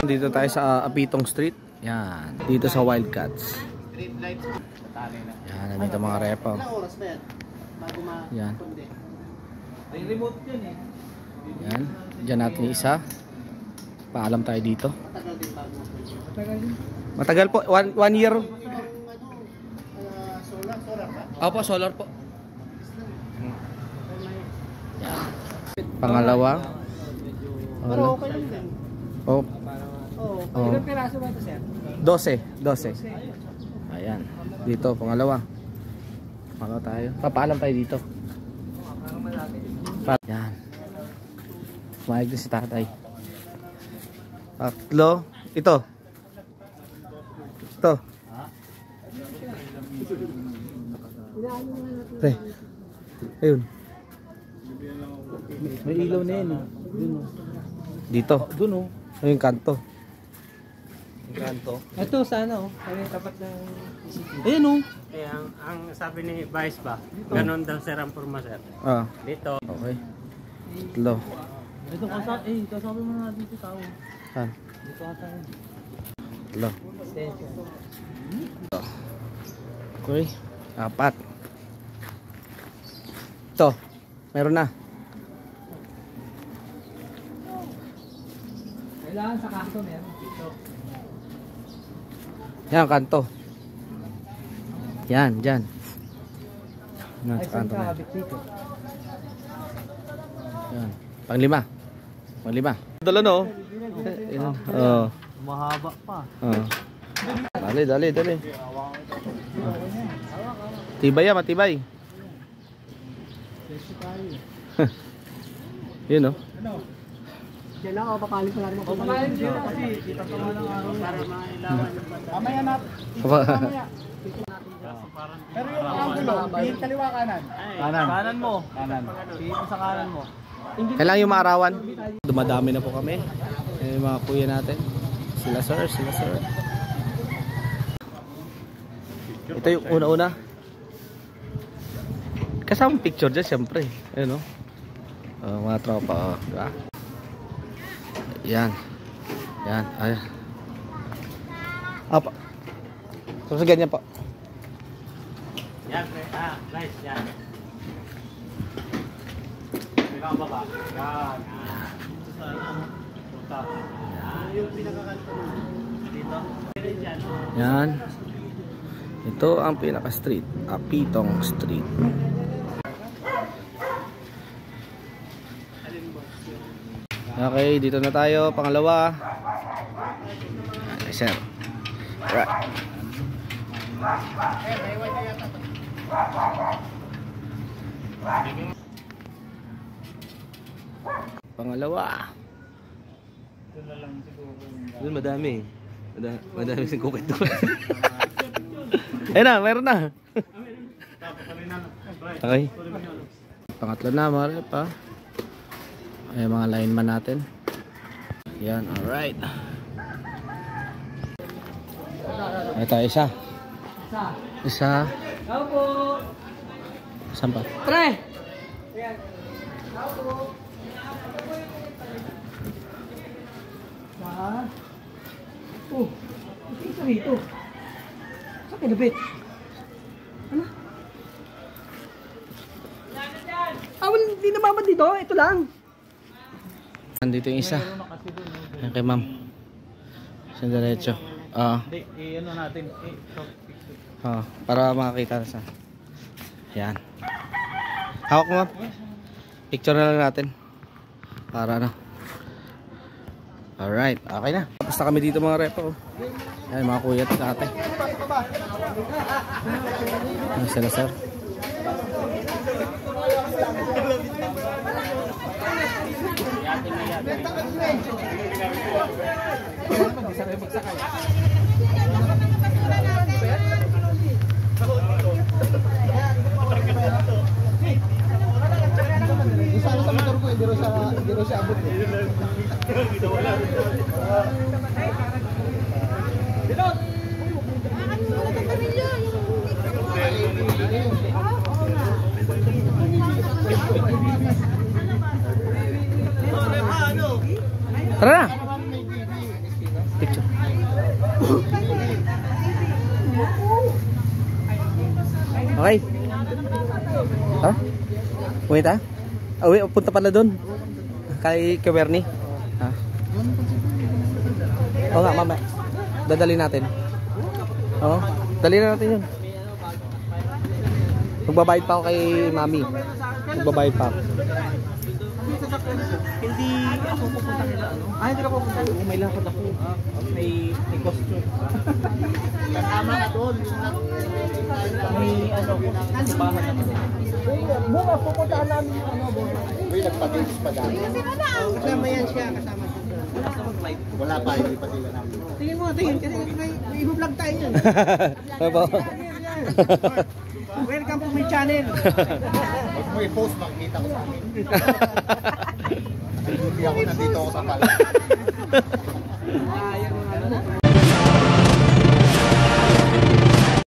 Dito tayo sa Apitong Street. Yan. Dito sa Wildcats. Yan. Nandito mga repo. Yan. Yan. Diyan natin yung isa. Paalam tayo dito. Matagal po. One year. Opo, solar po. Yan. Pangalawa. Pero okay lang din. Oh. Oh. Ilang piraso ba ito, sir? 12. Ayan. Dito, pangalawa. Pangalawa tayo. Papaalam tayo dito. Yan. Maayag din si tatay. Tatlo. Ito. Pre. Ayun. May ilaw na yan. Dito. Doon oh. Ayun, kanto. Ito sana oh. Kaya tapat ng CCTV. Ayun oh. Eh, ang sabi ni Vice ba, ganon daw sir ang forma sir. Ah. Dito. Okay. Tatlo. Ito kasabi mo na dito tao. Saan? Dito ata yun. Tatlo. Extension. Okay. 4. Ito. Meron na. Kailangan sa kanto meron dito. Yan, kanto. Yan, dyan. Yan, sa Ay, saan kanto ka na. kabit dito? Yan. Panglima. Dala no? Oo. Mahaba pa. Oo. Dali. Tibay yan, matibay. Yun no? Diyan lang ako, pakalin pa lang ako. Pakalin dito kasi kita pa lang araw para mailawan yung banda. Mamaya na. Mamaya. Pero yung angulo, yung kaliwa kanan. Kanan mo. Dito sa kanan mo. Kailangan yung maarawan. Dumadami na po kami. Yung mga kuya natin. Sila sir. Ito yung una-una. Kasamang picture dyan siyempre. Ayun o. Mga tropa. Diba? Yan. Ayan. Apa. So ganyan po. Yan, Vice, yan. Ikaw ba ba? Yan. Yung pinakakanto mo. Dito. Yan. Ito ang pinaka-street. Apitong Street. Okay, dito na tayo. Pangalawa. Okay, sir. Alright. Pangalawa. Doon madami. Madami si kukit doon. Ayun na, meron na. Okay. Pangatlo na, mga pa. Ayan mga lineman natin. Yan, alright. Ito, isa. Tao po. Saan pa? Pre! Ayan. Tao po. Isa rito. Saan kinabit? Ano? Hindi na mamad dito. Ito lang. Nandito yung isa. Ayan kay ma'am. Sa diretso. Hindi, ano natin. Para makakita na sa. Ayan. Hawak mo ma'am. Picture na lang natin. Para ano. Alright, okay na. Tapos na kami dito mga repo. Ayan mga kuya at ate. Ayan sila sir. Tara na. Wait ah? Oh, wait, punta pala doon. Kay Bernie. Ha? Oo nga, mamaya. Dadali natin. Oo, dali na natin yun. Magbabayad pa ako kay Mami. Magbabayad pa ako. Hindi ako pupunta nila, ano? Hindi ka pupunta. May lakad ako. May costume. Tama na doon. May ano ko. Bahan na doon. Bunga, pupuntaan namin yung ano. Uy, nagpatilis pa dahil. Kasama yan siya, kasama siya. Wala pa, hindi pa sila namin. Tingin mo, tingin. Kasi may i-vlog tayo yun. Opo. Welcome to my channel. Pag mo i-post, makikita ko sa amin. Hindi ako nandito ako sa pala. Yung ano.